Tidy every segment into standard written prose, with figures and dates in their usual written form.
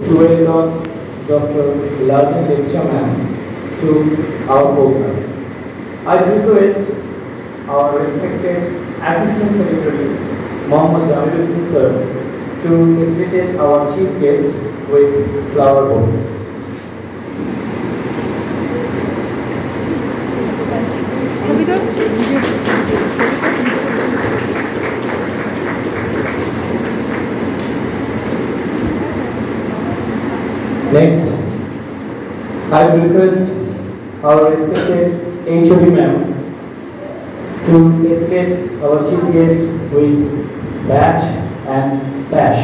to welcome Dr. Ladin Lectureman to our program. I request our respected Assistant Secretary Mohammad Jamiluddin sir to facilitate our chief guest with flower bouquet. Next, I request our respected HOD ma'am to facilitate our chief guest with batch and bash.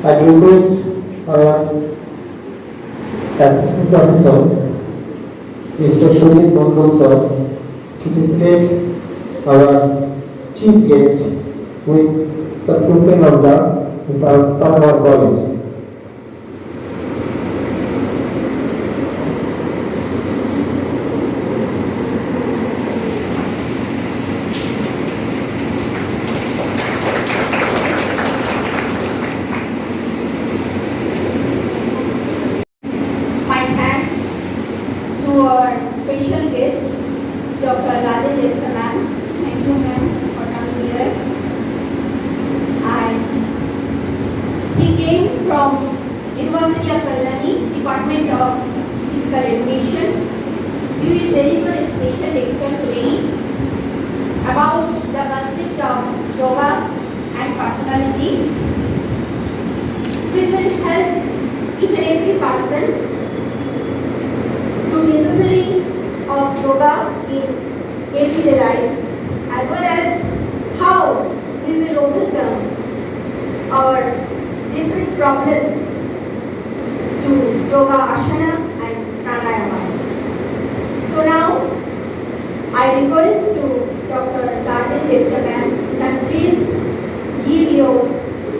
I request our Assistant Professor, Mr. Shobhit Mondol sir, to facilitate our chief guest with some token of the from our college. Special guest, Dr. Ladin Lectureman. Thank you, ma'am, for coming here. And he came from University of Kalyani, Department of Physical Education. He will deliver a special lecture today about the concept of yoga and personality, which will help each and every person to necessary of yoga in everyday life, as well as how we will overcome our different problems to yoga asana and pranayama. So now I request to Dr. Ladin Lectureman that please give your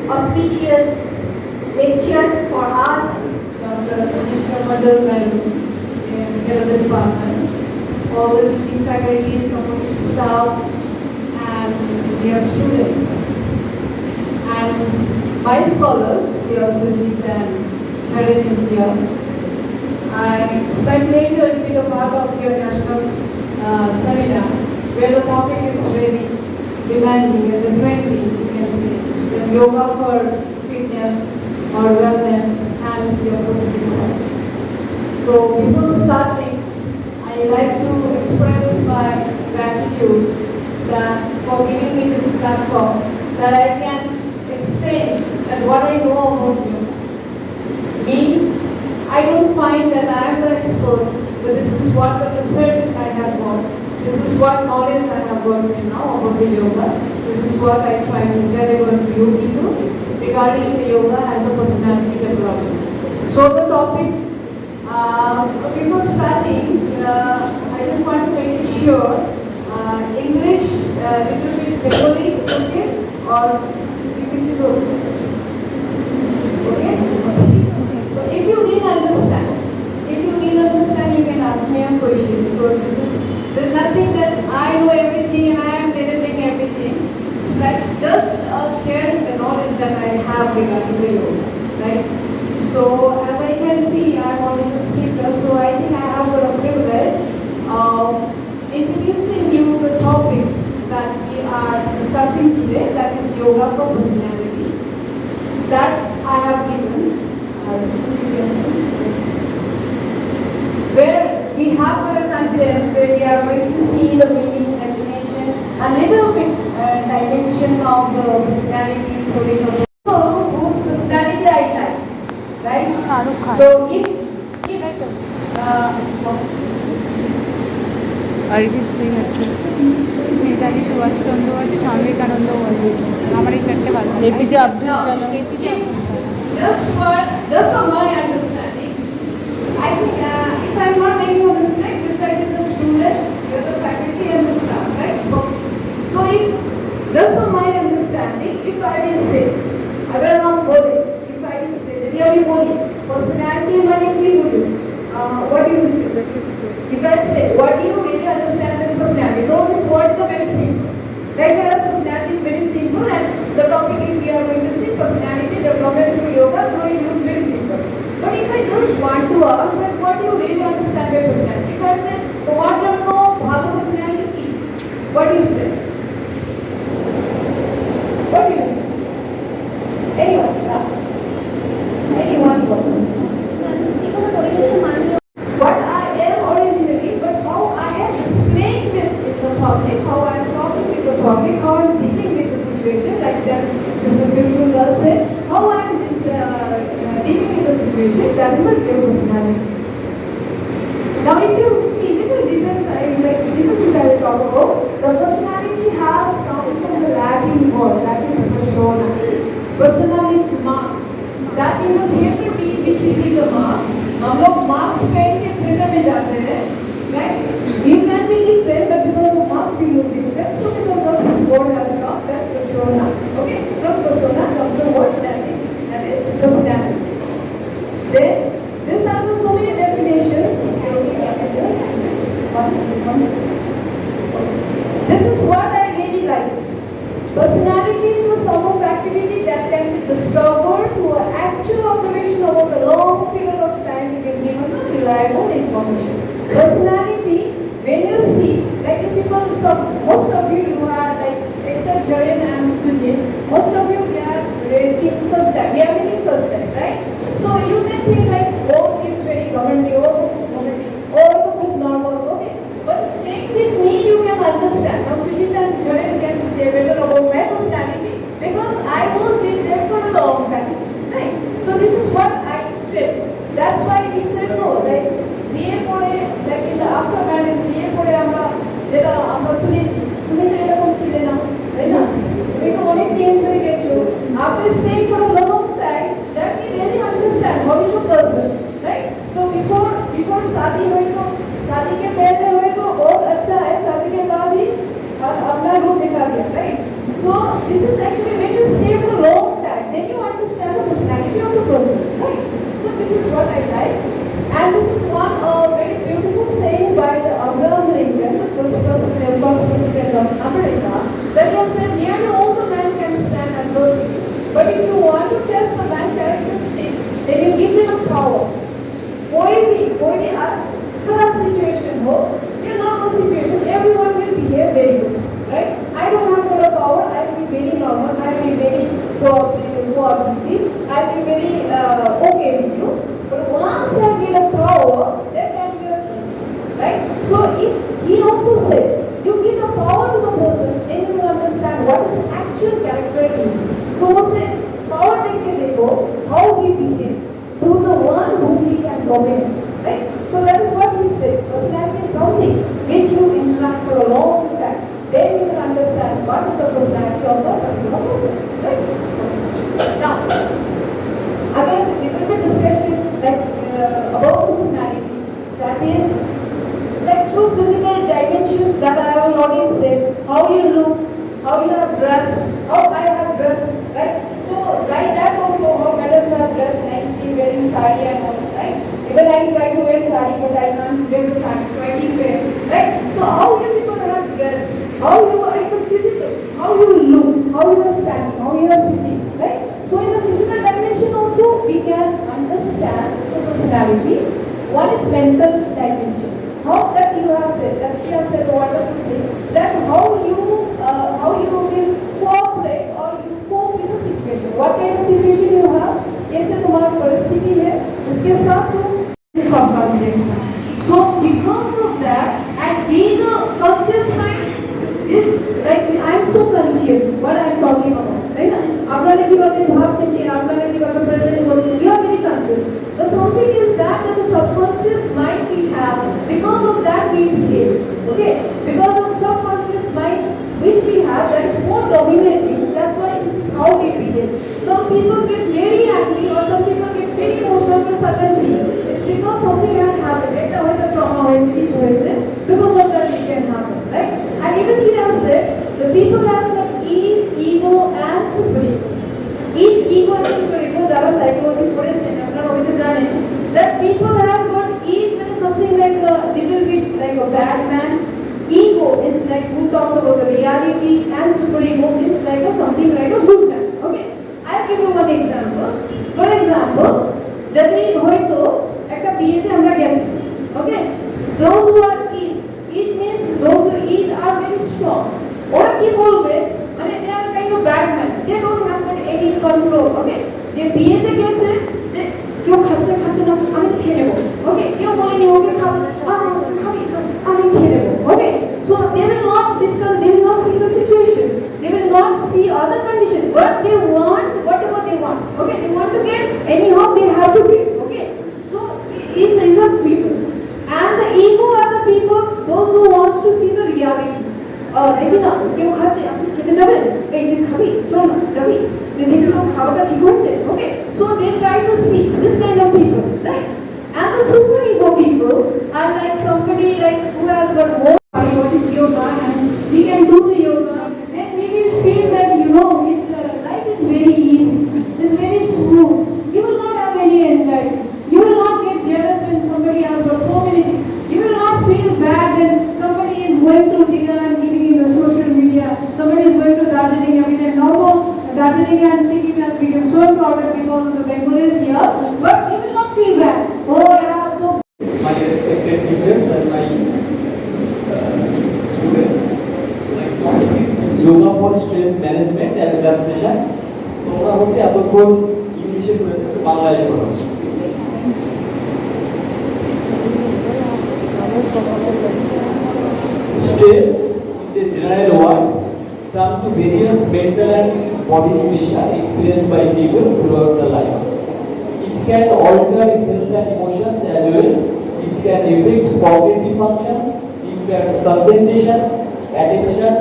auspicious lecture for us. Dr. Sushita Madhur Madam, head of the department, all the teaching faculty, supporting staff, and their students, and my scholars, here Sujit and Charan is here. I expect later to be a part of your national seminar, where the topic is really demanding and trending, you can say, the yoga for fitness or wellness and your positive health. So before starting, I like to express my gratitude that for giving me this platform, that I can exchange that what I know about you. Me, I don't find that I am the expert, but this is what the research I have got. This is what knowledge I have got now about the yoga. This is what I try to deliver to you people regarding the yoga and the personality development. So the topic, before starting, I just want to make sure English, little bit Bengali is okay or English is okay? Okay? So if you didn't understand, you can ask me a question. So there's nothing that I know everything and I am delivering everything. It's like just sharing the knowledge that I have regarding the yoga, right? So as I can see, I'm one of the speakers, so I think I have got a privilege of introducing you the topic that we are discussing today, that is yoga for personality. That I have given, where we have got a content where we are going to see the meaning, definition, a little bit dimension of the personality, whose personality I like. Right? So if Arijit Singh আছে, নেতাজি সুভাষচন্দ্র আছে, স্বামী বিবেকানন্দ আছে, আমার এই চারটে ভালো লাগে। APJ Abdul Kalam. Just for my understanding, I think if I'm not making a mistake, this side is the student বলি personality মানে কি বুঝো? What do you say? If I say, what do you really understand with personality? Though this word is very simple. Like whereas personality is very simple and the topic is we are going to see personality development through yoga, though it looks very simple. But if I just want to ask that what do you really understand by personality? If I say, তোমার জন্য ভালো personality কি? What do you say? What do you say? Anyone? Anyone? What I am originally, but how I am displaying with the public, how I am talking with the public, how I am dealing with the situation, like that the beautiful girl said, how I am dealing with the situation, that is my pure personality. Now if you see little details, I like little bit I will talk about, the personality has come from the Latin word, that is persona. Persona means mark. That in the theatre team which we give the mark, हम लोग marks पहन के theatre में जाते हैं, like you can be different but because of marks you look different. So because of this word has come, that persona. Okay, from persona comes the word that is personality. Then these are the so many definitions. This is what I really like. Personality is the sum of activity that can be discovered through an actual observation over a long period of time you can give a reliable information. Personality, when you see, like if people, most of you are like, except Jaren and Sujit, most of you we are raising first time, we are meeting first time, right? So you can think like, oh, she is very commenting, oh, the book normal, okay? But staying with me, you can understand. Now Sujit and Jaren can say better about my personality because I was with them for a long time, right? So this is what I felt. That's why he said no, like BA পড়ে, like in the after marriage BA পড়ে আমরা যেটা আমরা শুনেছি, তুমি তো এরকম ছিলে না, তাই না? তুমি তো অনেক চেঞ্জ হয়ে গেছো। After staying for a long time, that we really understand how is a person, right? So before शादी हुई तो शादी के पहले हुए तो बहुत अच्छा है, शादी के बाद ही अपना रूप दिखा दिया, right? So this is actually when you stay for a long time, then you understand the personality of the person, right? So this is what I like, and this is one very beautiful saying by the Abraham Lincoln, the first president of America, that he said, nearly all the men can stand adversity, but if you want to test the man's characteristics, then you give him a power. कोई भी खराब situation हो या normal situation, everyone will behave very good, right? I don't have a power, I will be very normal, I will be very cooperative, I will be very okay with you. But once I get a power, there can be a change, right? So if he also said, you give the power to the person, then you will understand what his actual character is. So वो से power देके देखो how he behave to the one whom he can dominate, right? So that is what he said. Personality is something which you interact for a long time. Then you can understand what is the personality of the particular person, right? Now, again, a little bit discussion like about personality. That is like through physical dimensions that I have already said. How you look, how you are dressed, how I have dressed, right? So like that also how madams are dressed nicely wearing sari and all, right? Even I try to wear sari but I can't wear the sari, so I keep wearing, right? So how you people are dressed, how you are in the physical, how you look, how you are standing, how you are sitting, right? So in the physical dimension also we can understand the personality. One is mental dimension. How that you have said, that she has said a wonderful thing, that how you will cooperate or you cope with the situation. What kind of situation you have, कैसे तुम्हारी परिस्थिति है, उसके साथ तुम subconscious mind. So because of that, and being a conscious mind is like I am so conscious what I am talking about, right? আপনারা কিভাবে ভাবছেন কি আপনারা কিভাবে প্রেজেন্ট করছেন, you are very conscious. The something is that the subconscious mind we have, because of that we behave, okay? Because of subconscious mind which we have, that is more dominating. That's why this is how we behave. Some people get very angry or some people get very emotional suddenly. It's because something has happened. It's always a trauma, because of that it can happen, right? And even he has said, the people has got ego and super ego. Ego and super ego, যারা psychology পড়েছেন আপনারা like a little bit like a bad man. Ego is like who talks about the reality, and super ego is like a something like a good man. Okay, I'll give you one example. For example, যদি হয়তো একটা বিয়েতে আমরা গেছি, okay, those who are eat means those who eat are very strong. ওরা কি বলবে, মানে they are kind of bad man, they don't have any control. Okay, যে বিয়েতে গেছে, যে কেউ খাচ্ছে খাচ্ছে না আমি খেয়ে নেবো, ওকে, কেউ বলেনি ওকে খাবো খাবি আমি খেয়ে নেবো, ওকে, so they will not discuss, they will not see the situation, they will not see other conditions, but they want whatever they want. Okay, they want to get anyhow they have to get. Okay, so it's the people, and the ego are the people those who wants to see the reality. দেখি না কেউ খাচ্ছে আপনি খেতে যাবেন, এই তুই খাবি চল না যাবি, দেখি তো খাওয়াটা ঠিক হচ্ছে, ওকে, so they try to see this kind of people, right? And the super ego people are like somebody like who has got more body, what is yoga, and we can do the yoga, and we will feel that it's life is very easy, it's very smooth, you will not have any anxiety, you will not get jealous when somebody has got so many things, you will not feel bad when somebody is going to dinner and giving in the social media, somebody is going to Darjeeling every time. Now Darjeeling and Sikkim has become so crowded because of the Bengalis here, but you will not feel bad. Oh, yeah, so My respected teachers and my students, my topic is yoga for stress management and relaxation. তোমরা হচ্ছে এতক্ষণ ইংলিশে করেছো, বাংলায় করো। Stress is a general word term to various mental and body conditions experienced by people throughout the life. It can alter health and emotions as well. It can affect cognitive functions, impairs concentration, attention,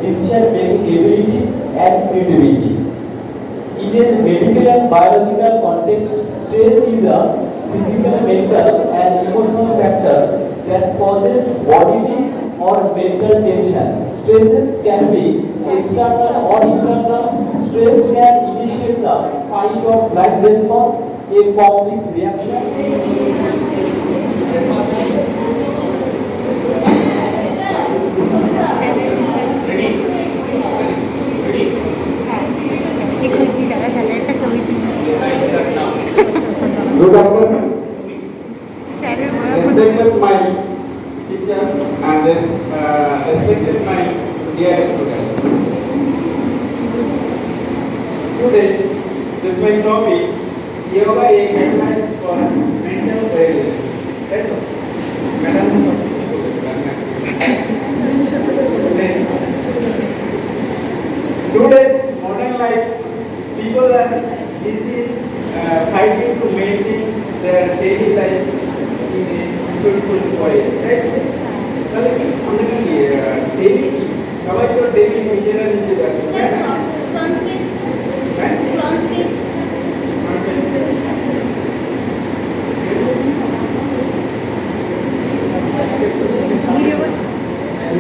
decision-making ability, and creativity. In a medical and biological context, stress is a physical, mental, and emotional factor that causes bodily or mental tension. Stresses can be external or internal. Stress can initiate the fight or flight response, a complex reaction. Good afternoon. Respected my teachers and respected my dear students. Today, this my topic, yoga a guidelines for mental wellness. That's all. Madam, today, modern life, people are busy fighting to maintain their daily life in a beautiful way, right? তাহলে কি আমরা কি daily সবাই তো daily নিজেরা নিজে রাখি তাই না?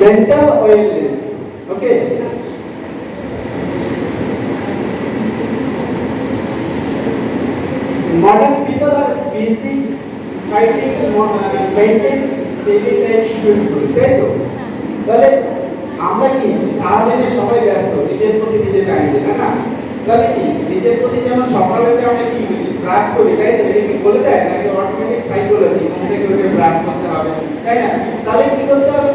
Mental wellness, okay? Modern people are busy fighting to maintain daily life beautiful, তাই তো? তাহলে আমরা কি সারাদিনে সবাই ব্যস্ত, নিজের প্রতি নিজে টাইম দিই না? তাহলে কি নিজের প্রতি যেমন সকালে আমরা কি ব্রাশ করি, তাই তো? এটা কি বলে দেয় নাকি অটোমেটিক সাইকোলজি ঘুম থেকে উঠে ব্রাশ করতে হবে, তাই না? তাহলে কি করতে হবে?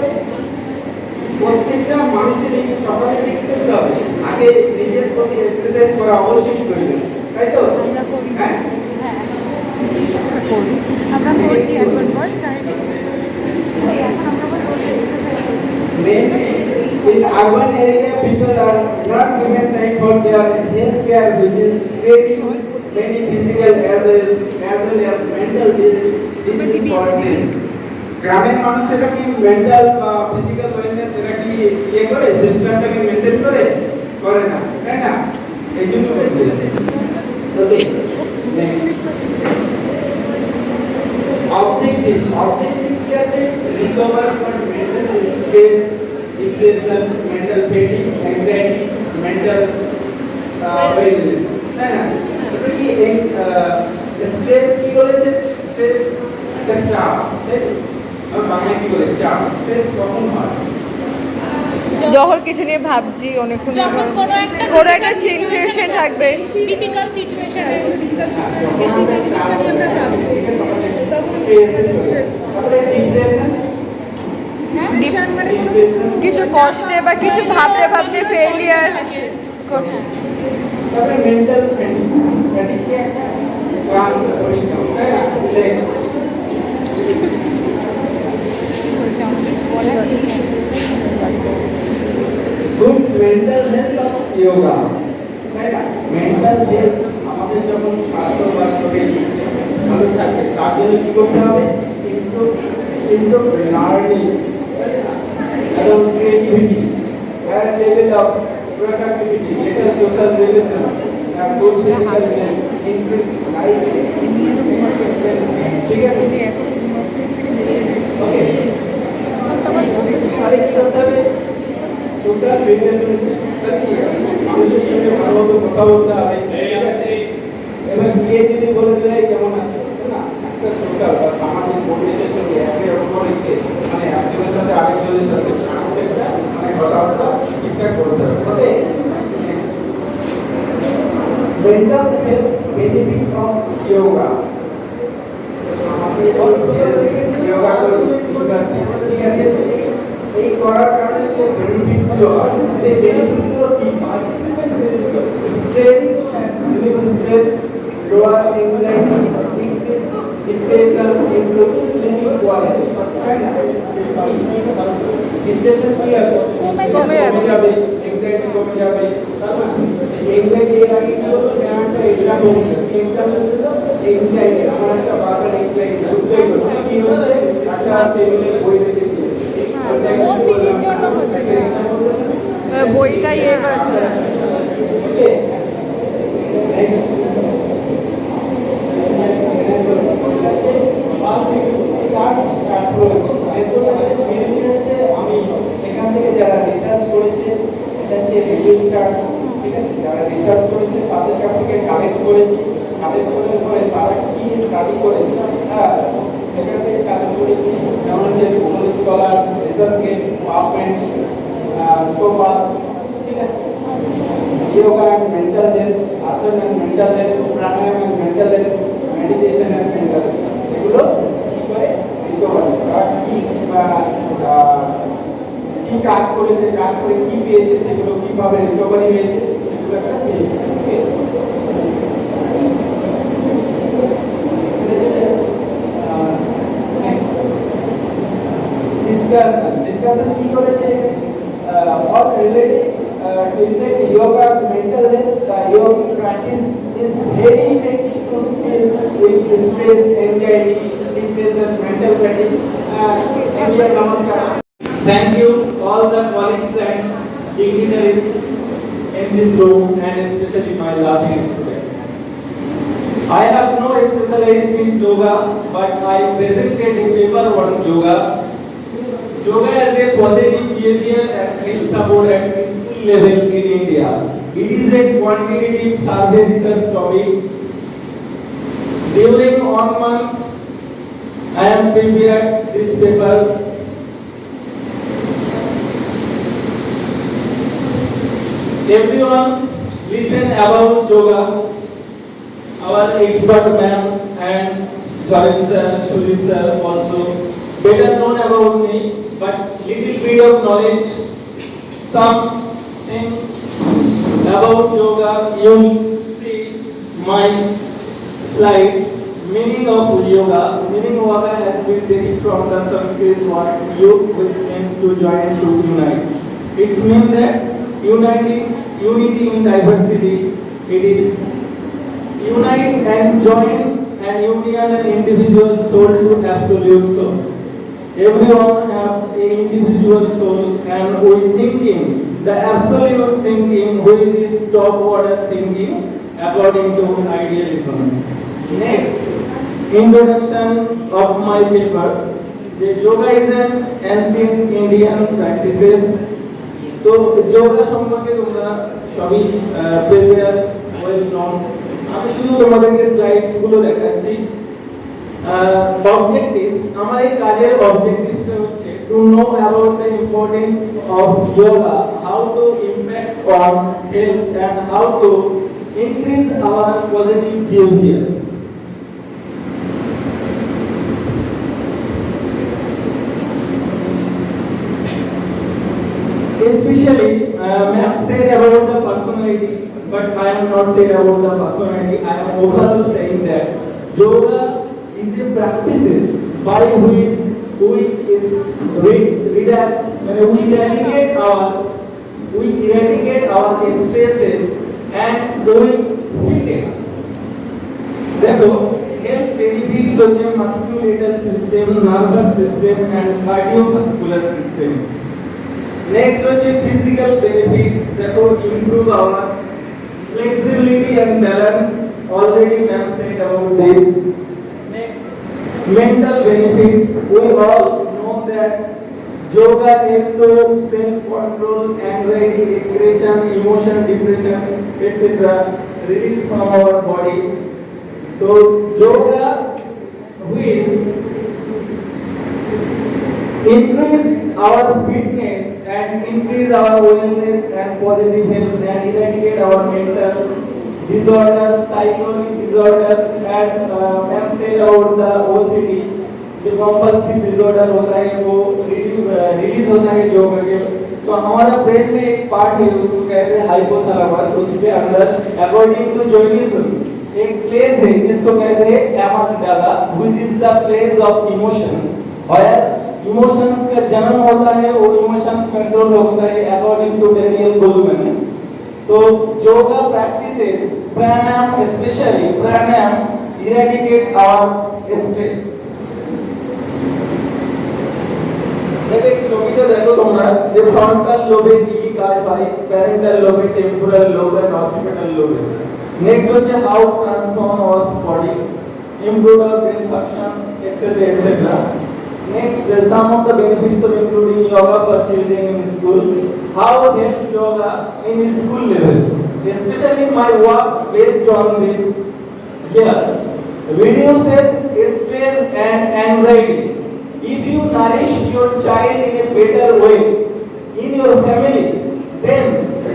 প্রত্যেকটা মানুষের এই সকালে কি করতে হবে? আগে নিজের প্রতি এক্সারসাইজ করা অবশ্যই প্রয়োজন, তাই তো? হ্যাঁ, আমরা করছি এখন পর Mainly in urban area, people are not given time for their health care, which is creating many physical as well as mental disease for them. গ্রামের মানুষেরা কি মেন্টাল বা ফিজিক্যাল ওয়েলনেস এরা কি ইয়ে করে, সিস্টেমটাকে মেনটেন করে না, তাই না? এই জন্য ওকে, objective কি আছে? recover from mental stress, depression, mental fatigue, anxiety, mental wellness, তাই না? এটা কি স্ট্রেস কি বলেছে? স্ট্রেস একটা চাপ, তাই তো? আর বাংলায় কি বলে চাপ স্ট্রেস কখন হয়? যখন কিছু নিয়ে ভাবছি অনেকক্ষণ যখন কোনো একটা সিচুয়েশন থাকবে, ডিফিকাল্ট সিচুয়েশনে বেশি যে জিনিসটা নিয়ে আমরা ভাবি তখন আমাদের stress তাহলে ডিপ্রেশন depression মানে কোনো কিছু কষ্টে বা কিছু ভাবতে ভাবতে ফেলিয়ার কষ্ট। তারপরে মেন্টাল ফ্যাটিগ কি একটা ক্লান্ত পরিশ্রম, তাই না? বলছে আমাদের পড়া ঠিক আছে। Good mental health of yoga, তাই না? মেন্টাল হেলথ আমাদের যখন স্বাস্থ্য বা শরীর ভালো থাকবে তার জন্য কি করতে হবে? ইমপ্রুভ লার্নিং, এবং creativity, higher level of productivity, better social relation, good physical health, increase life expectancy. ঠিক আছে? ওকে, আরেক করতে হবে সোশ্যাল রিলেশনশিপ, মানুষের সঙ্গে ভালোভাবে কথা বলতে হবে। এবার গিয়ে যদি বলে দেয় কেমন আছো, না একটা সোশ্যাল বা সামাজিক পরিবেশের সঙ্গে একে অপরকে মানে একজনের সাথে আরেকজনের সাথে একটা মানে কথাবার্তা ঠিকঠাক করতে হবে। তবে mental health benefit of yoga, yoga করি ঠিক আছে, এই করার কারণে যে বেনিফিটগুলো হয় সেই বেনিফিটগুলো কি হয়? Stress, relieve stress, lower anxiety, decrease depression, improve sleeping quality, তাই না? ডিপ্রেশন কি হবে? কমে যাবে, অ্যাংজাইটি কমে যাবে, তাই না? অ্যাংজাইটি এর আগে কি হতো? একটা এক্সাম হতো, এক্সাম হতো অ্যাংজাইটি, আমার একটা বারবার অ্যাংজাইটি ঢুকতেই হচ্ছে, কি হচ্ছে? একটা টেবিলে বই রেখে দিয়েছে, ওসিডির জন্য হচ্ছে বইটা ইয়ে করা ছিল। ওকে, আমি এখান থেকে যারা রিসার্চ করেছে এটা হচ্ছে রেজিস্টার, ঠিক আছে, যারা রিসার্চ করেছে তাদের কাছ থেকে কালেক্ট করেছি, কালেক্ট করার পরে তারা কি স্টাডি করেছে হ্যাঁ সেখান থেকে কালেক্ট করেছি, যেমন হচ্ছে Google Scholar, ResearchGate, PubMed, Scopus, ঠিক আছে, yoga and mental health, asana and mental health, pranayama and mental health, meditation and mental health, এগুলো কি করে রিকভারি তারা কি কাজ করেছে, কাজ করে কি পেয়েছে, সেগুলো কিভাবে রিকভারি হয়েছে সেগুলো একটা পেয়েছে। ডিসকাশন কি করেছে? all related to effect yoga to mental health. The yogic practice is very effective to deal with stress, anxiety, depression, mental fatigue. Namaskar. Thank you all the colleagues and dignitaries in this room and especially my loving students. I have no specialized in yoga, but I presented a paper on yoga. Yoga as a positive behavior and health support at school level in India. It is a quantitative survey research topic. During 1 month, I am prepared this paper. Everyone listen about yoga. Our expert ma'am and Jarin sir, Shulin sir also better known about me, but little bit of knowledge, something about yoga. You see my slides. Meaning of yoga. Meaning of yoga has been taken from the Sanskrit word yug, which means to join, to unite. It means that unity in diversity. It is unite and join and union an individual soul to absolute soul. Everyone have an individual soul, and we thinking the absolute thinking, which is top order thinking according to idealism. Next, introduction of my paper. The yoga is an ancient Indian practices. তো যোগা সম্পর্কে তোমরা সবই prepare well known. আমি শুধু তোমাদেরকে slides গুলো দেখাচ্ছি। objectives আমার এই কাজের অবজেক্টিভসটা হচ্ছে to know about the importance of yoga, how to impact on health and how to increase our positive behavior. Especially, ma'am said about the personality, but I am not said about the personality. I am overall saying that yoga is a practices by which we eradicate our stresses and we fit it. देखो health benefits होते हैं musculoskeletal system, nervous system and cardiovascular system. Next होते physical benefits, देखो improve our flexibility and balance. Already ma'am said about this. Next, mental benefits. We all know that yoga helps to self-control, anxiety, aggression, emotion, depression, etc. release from our body. So yoga which increase our fitness and increase our wellness and positive health and eradicate our mental disorder, psychotic disorder and ma'am said about the OCD, जो compulsive disorder होता है वो release होता है योगा के। तो हमारा brain में एक पार्ट है उसको कहते हैं हाइपोथैलेमस, उसके अंदर अकॉर्डिंग टू जोइनिज्म एक प्लेस है जिसको कहते हैं amygdala, which is the place of emotions. और इमोशंस का जन्म होता है और इमोशंस कंट्रोल होता है अकॉर्डिंग टू डेनियल गोलमैन। तो yoga practices pranayama, specially pranayama eradicate our stress. एक ছবিটা দেখো তোমরা যে ফ্রন্টাল লোবে কি কাজ হয়, প্যারেন্টাল লোবে, টেম্পোরাল লোব এন্ড অক্সিপিটাল লোবে। নেক্সট হচ্ছে how transform our body, improve our brain function, etc. etc. Next, some of the benefits of including yoga for children in school. How help yoga in school level, especially my work based on this here. Reduces stress and anxiety. If you nourish your child in a better way in your family, then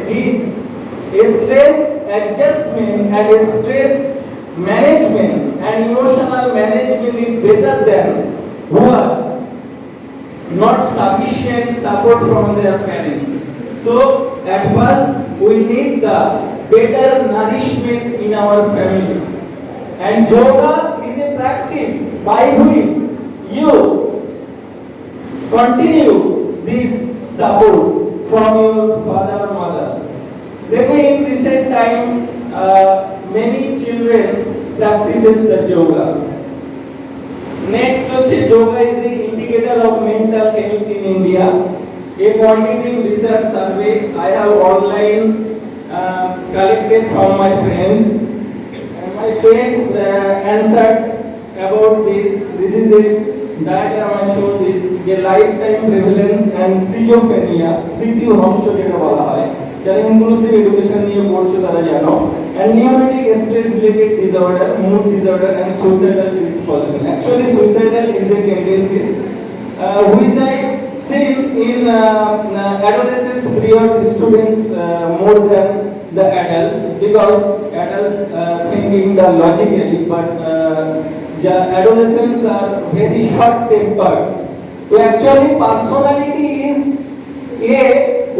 his stress adjustment and stress management and emotional management is better than who are not sufficient support from their parents. So at first we need the better nourishment in our family, and yoga is a practice by which you continue this support from your father or mother. Therefore, in recent time, many children practices the yoga. Next, yoga is the indicator of mental health in India. A quantitative research survey I have online collected from my friends. And my friends answered about this. This is the diagram I showed this. The lifetime prevalence and schizophrenia, স্মৃতি ধ্বংস যেটা বলা হয়, যারা inclusive education নিয়ে পড়ছে তারা জানো, and pneumatic stress related disorder, mood disorder and suicidal disposition. Actually suicidal is a tendency which I see in adolescence period students more than the adults, because adults thinking the logically, but the adolescents are very short tempered. So actually personality is a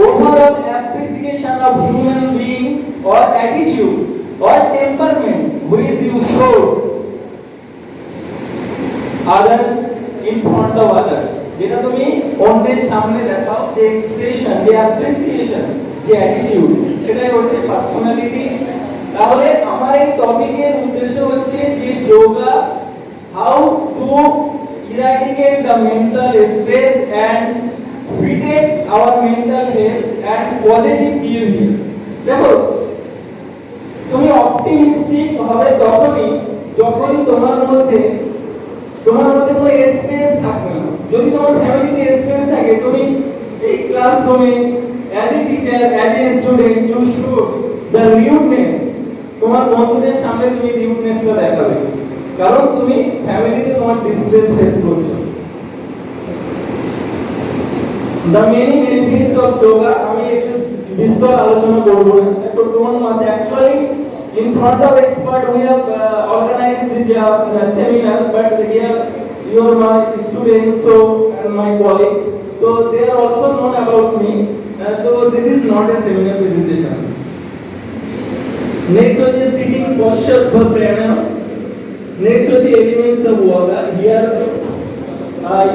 overall appreciation of human being or attitude or temperament which you show others in front of others, যেটা তুমি অন্যের সামনে দেখাও, যে expression, যে appreciation, যে attitude, সেটাই হচ্ছে পার্সোনালিটি। তাহলে আমার এই টপিকের উদ্দেশ্য হচ্ছে যে yoga, how to eradicate the mental stress and protect our mental health and positive behavior. দেখো তুমি অপটিমিস্টিক হবে তখনই যখনই তোমার মধ্যে কোনো স্ট্রেস থাকবে না। যদি তোমার ফ্যামিলিতে স্ট্রেস থাকে, তুমি এই ক্লাসরুমে as a teacher, as a student you should the loudness, তোমার বন্ধুদের সামনে তুমি লিউডনেসটা দেখাবে। কারণ তুমি ফ্যামিলিতে তোমার ডিস্ট্রেস ফেস করছো। The many benefits of yoga আমি একটু বিস্তর আলোচনা করব না। তো don't miss actually in front of expert we have organized the seminar, but here you are my students so and my colleagues, so they are also known about me, so this is not a seminar presentation. Next one is sitting postures for pranayama. Next one is elements of yoga. Here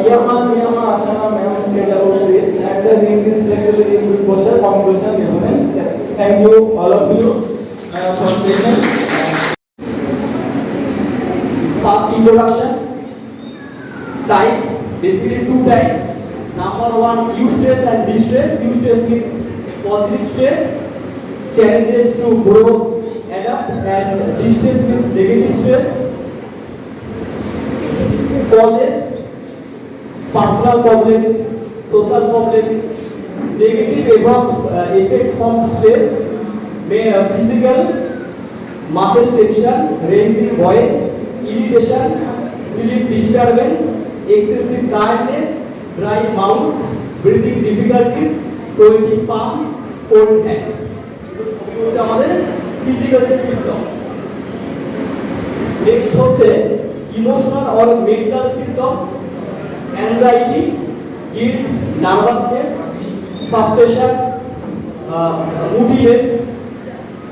Yama Niyama Asana ma'am said about this, and then in this lecture we will posture conclusion elements. Yes. Thank you all of you for patience. Fast introduction. Types, basically two types. Number one, eustress and distress. Eustress means positive stress, challenges to grow, adapt, and distress means negative stress. Causes, personal problems, social problems, negative effect from stress, may physical, muscle tension, raising voice, irritation, sleep disturbance, excessive tiredness, dry mouth, breathing difficulties, sweating palm, cold hand. হচ্ছে আমাদের physical symptom. Next হচ্ছে emotional or mental symptom, anxiety, guilt, nervousness, frustration, moodiness,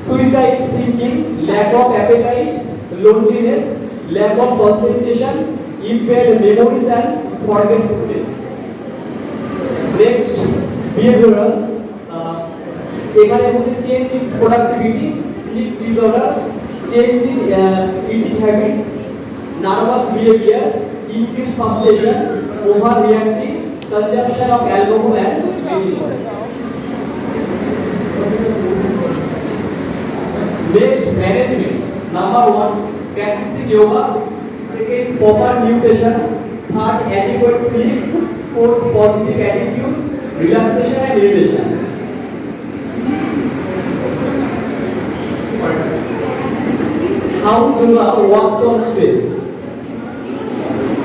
suicide thinking, lack of appetite, loneliness, lack of concentration, impaired memories and forgetfulness. Next, behavioral, এখানে হচ্ছে change in productivity, sleep disorder, change in eating habits, nervous behavior, increased frustration, overreacting, consumption of alcohol and alcohol. Next, management. Number one, practicing yoga. Second, proper nutrition. Third, adequate sleep. Fourth, positive attitude, relaxation and meditation. How yoga works on stress?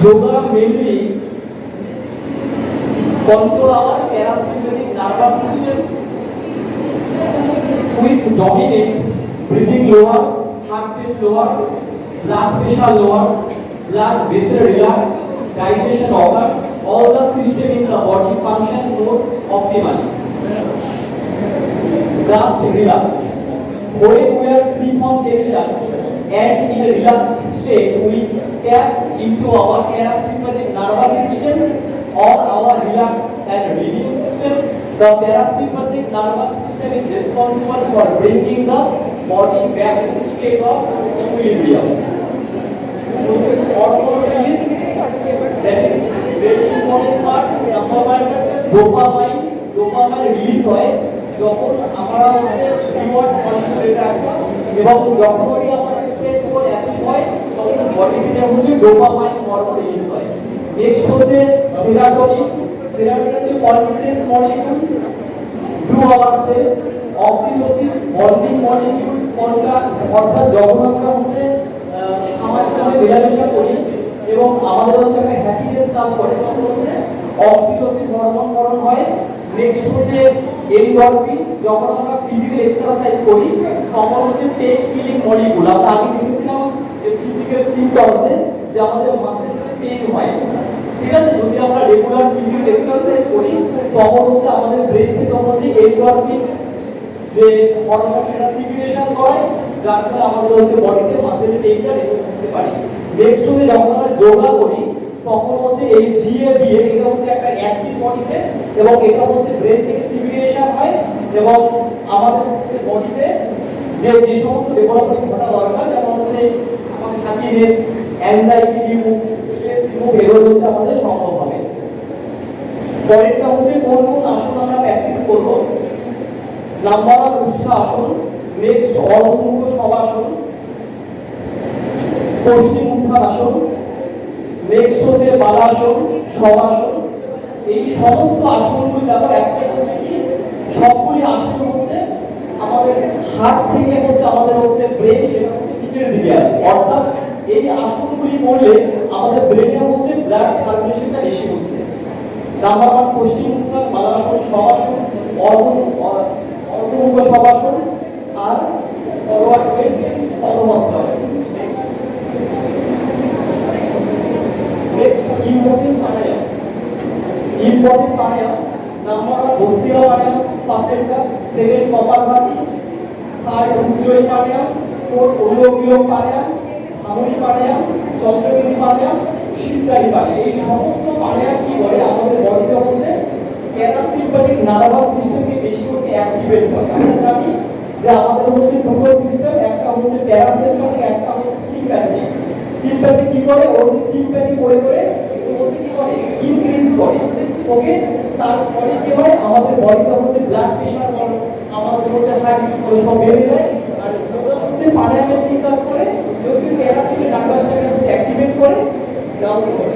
Yoga mainly control our parasympathetic nervous system, which dominate breathing lowers, heart rate lowers, blood pressure lowers, blood vessel relax, digestion occurs, all the system in the body function more optimally. Just relax. When we are free from tension and in a relaxed state, we tap into our parasympathetic nervous system or our relax and relief system. The parasympathetic nervous system is responsible for bringing the body back to state of equilibrium. Hormone release, that is very important part. Number one, dopamine. Dopamine release হয় যখন আমরা হচ্ছে reward molecule এবং যখন হচ্ছে আমরা stress করে achieve হয় তখন বডি থেকে হচ্ছে ডোপামাইন হরমোন রিলিজ হয়। নেক্সট হচ্ছে সেরাটোনিন। সেরাটোনিন হচ্ছে confidence molecule to our cells, oxytocin bonding molecule কোনটা, অর্থাৎ যখন আমরা হচ্ছে সামাজিকভাবে মেলামেশা করি এবং আমাদের হচ্ছে একটা হ্যাপিনেস কাজ করে তখন হচ্ছে অক্সিটোসিন হরমোন ক্ষরণ হয়। নেক্সট হচ্ছে এন্ডরফিন, যখন আমরা ফিজিক্যাল এক্সারসাইজ করি তখন হচ্ছে পেইন কিলিং মলিকিউল। আমরা আগে দেখেছিলাম যে ফিজিক্যাল সিম্পটমসে যে আমাদের মাসেল পেইন হয়, ঠিক আছে। যদি আমরা রেগুলার ফিজিক্যাল এক্সারসাইজ করি তখন হচ্ছে আমাদের ব্রেন থেকে হচ্ছে এন্ডরফিন যে হরমোন সেটা সিক্রিয়েশন করে, যার ফলে আমাদের হচ্ছে বডিতে মাসেল পেইনটা রিলিজ করতে পারি। নেক্সট হচ্ছে যখন আমরা যোগা করি তখন হচ্ছে এই জিএবিএ এটা হচ্ছে একটা অ্যাসিড বডিতে এবং এটা হচ্ছে ব্রেন থেকে সিক্রিয়েশন হয় এবং আমাদের হচ্ছে বডিতে যে সমস্ত ডেভেলপমেন্ট ঘটা দরকার যেমন হচ্ছে আমাদের happiness, anxiety remove, stress remove এগুলো হচ্ছে আমাদের সম্ভব হবে। পরেরটা হচ্ছে কোন কোন আসন আমরা প্র্যাকটিস করব। নাম্বার 1 উষ্ঠা আসন, নেক্সট অর্ধমুখ শবাসন, পশ্চিম উত্থানাসন, নেক্সট হচ্ছে বালাসন, শবাসন। এই সমস্ত আসনগুলি দেখো একটা হচ্ছে কি সবগুলি আসন হচ্ছে আমাদের হাত থেকে হচ্ছে আমাদের হচ্ছে ব্রেন সেটা হচ্ছে নিচের দিকে আছে, অর্থাৎ এই আসনগুলি করলে আমাদের ব্রেনে হচ্ছে ব্লাড সার্কুলেশনটা বেশি হচ্ছে। নাম্বার 1 পশ্চিমমুখ বালাসন, শবাসন, অর্ধমুখ শবাসন আর ফরওয়ার্ড বেন্ড পদ্মাসন। নেক্সট ইম্পর্টেন্ট প্রাণায়াম নাম্বার 1 ভস্ত্রিকা প্রাণায়াম, ফার্স্ট এটা, সেকেন্ড কপালভাতি, থার্ড উজ্জয়ী প্রাণায়াম, ফোর্থ অনুলোম বিলোম প্রাণায়াম, ভামরী প্রাণায়াম, চন্দ্রবৃদ্ধি প্রাণায়াম, শীতকালী প্রাণায়াম। এই সমস্ত প্রাণায়াম কি করে আমাদের বডিতে হচ্ছে প্যারাসিম্প্যাথিক নার্ভাস সিস্টেমকে বেশি হচ্ছে অ্যাক্টিভেট করে। আমরা জানি যে আমাদের হচ্ছে দুটো সিস্টেম, একটা হচ্ছে প্যারাসিম্প্যাথিক, একটা হচ্ছে সিম্প্যাথিক। সিম্প্যাথিক কি করে, ও হচ্ছে সিম্প্যাথিক করে ও হচ্ছে কি করে ইনক্রিজ করে। ওকে, তারপরে কি হয় আমাদের বডিতে হচ্ছে ব্লাড প্রেশার বলো, আমাদের হচ্ছে হার্ট বিট বলো, সব বেড়ে যায়। আর যোগা হচ্ছে প্রাণায়ামের কি কাজ করে, যে হচ্ছে প্যারাসিম্প্যাথিক নার্ভাসটাকে হচ্ছে অ্যাক্টিভেট করে, ডাউন করে।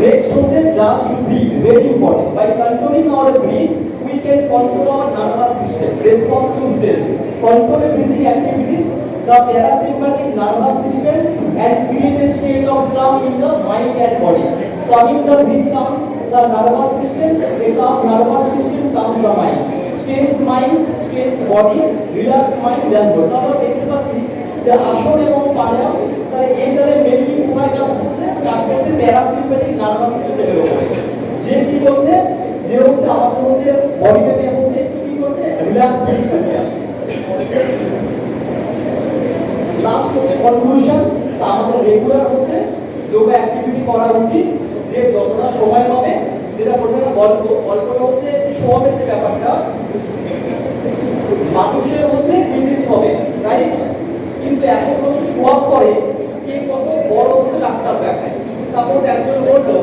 Next হচ্ছে just breathe, very important. By controlling our breath, we can control our nervous system, response to stress, control breathing activities, the parasympathetic nervous system, and create a state of calm in the mind and body. Calming the breath calms the nervous system, a calm nervous system calms the mind. Tense mind, tense body, relax mind, relax body. আমরা দেখতে পাচ্ছি যে আসন এবং প্রাণায়াম তাহলে এই দ্বারা mainly কোথায় কাজ করছে প্যারাসিম্প্যাথিক নার্ভাস সিস্টেমের উপরে। যে কি করছে, যে হচ্ছে আমাদের হচ্ছে বডিতে হচ্ছে একটু কি করছে রিল্যাক্স করতে আসে। লাস্ট হচ্ছে কনক্লুশন, তা আমাদের রেগুলার হচ্ছে যোগা অ্যাক্টিভিটি করা উচিত, যে যতটা সময় পাবে। যেটা প্রথমে গল্পটা হচ্ছে শোয়াবের যে ব্যাপারটা, মানুষের হচ্ছে ডিজিজ হবে, রাইট? কিন্তু এখন কোনো শোয়াব করে কে কত বড় হচ্ছে ডাক্তার দেখায়। সাপোজ একজন বললো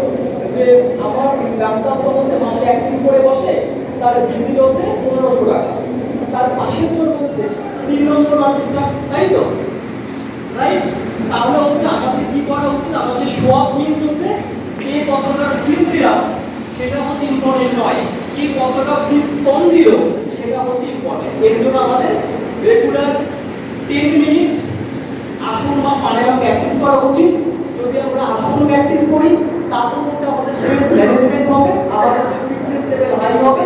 যে আমার ডাক্তার তো হচ্ছে মাসে একদিন করে বসে, তার ভিজিট হচ্ছে 1500 টাকা। তার পাশের জন হচ্ছে 3 নম্বর মানুষটা, তাই তো, রাইট? তাহলে হচ্ছে আমাদের কি করা উচিত, আমাদের শোয়াব মিন্স হচ্ছে কে কতটা ফিস দিলাম সেটা হচ্ছে ইম্পর্টেন্ট নয়, কে কতটা ফিস কম দিল সেটা হচ্ছে ইম্পর্টেন্ট। এর জন্য আমাদের রেগুলার 10 মিনিট আসন বা প্রাণায়াম প্র্যাকটিস করা উচিত। যদি আমরা আসন প্র্যাকটিস করি তারপর হচ্ছে আমাদের স্ট্রেস ম্যানেজমেন্ট হবে, আমাদের ফিটনেস লেভেল হাই হবে।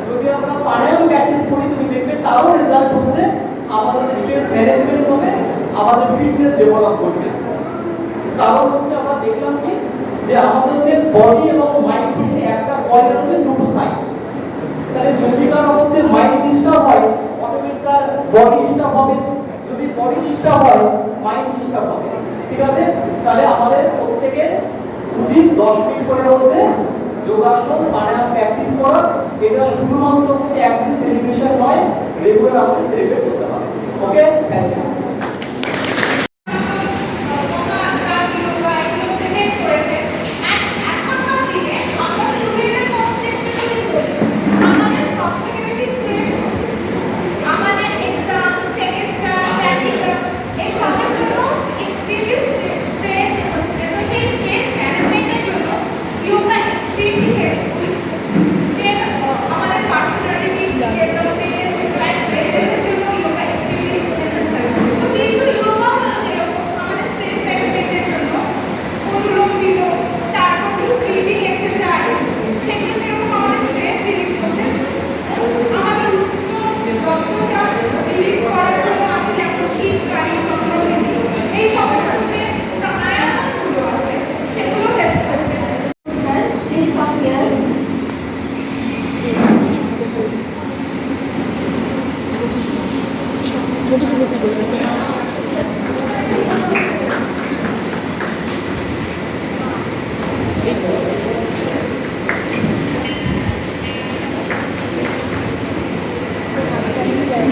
যদি আমরা প্রাণায়াম প্র্যাকটিস করি তুমি দেখবে তারও রেজাল্ট হচ্ছে আমাদের স্ট্রেস ম্যানেজমেন্ট হবে, আমাদের ফিটনেস ডেভেলপ করবে। কারণ হচ্ছে আমরা দেখলাম কি যে আমাদের যে বডি এবং মাইন্ড হচ্ছে একটা কয়েলের হচ্ছে দুটো সাইড। তাহলে যদি কারো হচ্ছে মাইন্ড ডিস্টার্ব হয় অটোমেটিক তার বডি ডিস্টার্ব হবে, যদি বডি ডিস্টার্ব হয় মাইন্ড ডিস্টার্ব হবে। ঠিক আছে, তাহলে আমাদের প্রত্যেকের উচিত 10 মিনিট করে হচ্ছে যোগাসন প্রাণায়াম প্র্যাকটিস করা। এটা শুধুমাত্র হচ্ছে একদিন সেলিব্রেশন নয়, রেগুলার আমাদের সেলিব্রেট করতে হবে। Okay, thank you.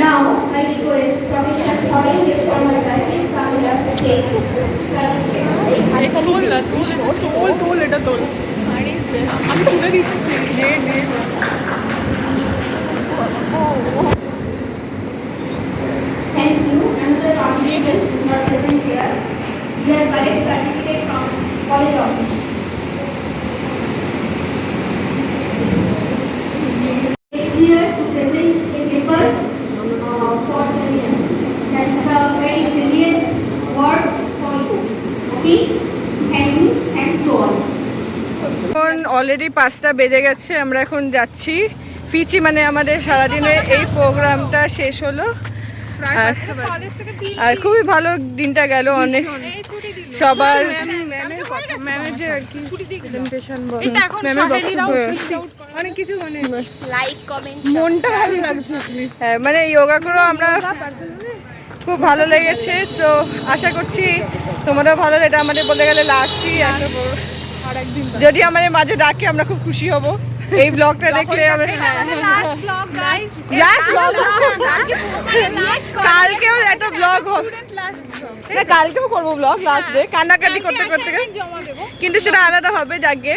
Now, I request Professor Thorin Dev Sharma sir, please come to the stage. তোল না, তোল এটা তোল। আমি তুলে দিচ্ছি। Thank you. Another participants who are present here. Their direct certificate from college office. Next year to present a paper for seminar. That is a very brilliant work already 5টা বেজে গেছে, আমরা এখন যাচ্ছি ফিরছি, মানে আমাদের সারাদিনের এই প্রোগ্রামটা শেষ হলো। আর খুবই ভালো দিনটা গেল, অনেক সবার ম্যামের যে আর কি প্রেজেন্টেশন বল, অনেক কিছু মানে লাইক কমেন্ট মনটা ভালো লাগছে। হ্যাঁ, মানে যোগা করেও আমরা খুব ভালো লেগেছে। সো আশা করছি তোমারও ভালো। এটা আমাদের বলতে গেলে লাস্টই, যদি আমাদের মাঝে ডাকে আমরা খুব খুশি হব। এই ব্লগটা দেখলে আমরা কালকেও একটা ব্লগ হবে, না কালকেও করবো ব্লগ লাস্ট ডে, কান্নাকাটি করতে করতে, কিন্তু সেটা আলাদা হবে যাকে।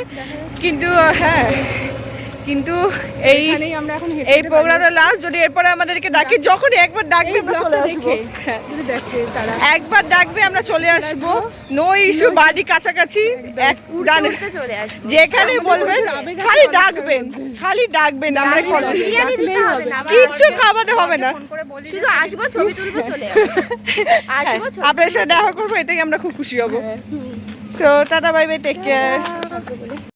কিন্তু হ্যাঁ, কিন্তু এই প্রোগ্রামটা লাস্ট, যদি এরপরে আমাদেরকে ডাকে, যখন একবার ডাকবে আমরা চলে আসবো। হ্যাঁ, একবার ডাকবে আমরা চলে আসবো, নো ইস্যু। বাড়ি কাছাকাছি, চলে আসবো। যেখানে বলবেন খালি ডাকবেন, খালি ডাকবেন, আমরা বিরিয়ানি দিতে হবে না, কিচ্ছু খাওয়াতে হবে না, শুধু আসবো, ছবি তুলবো, চলে আসবো। আসবো, ছবি আপনার সাথে দেখা করবো, এটাই আমরা খুব খুশি হব। So tata, bye bye, take care.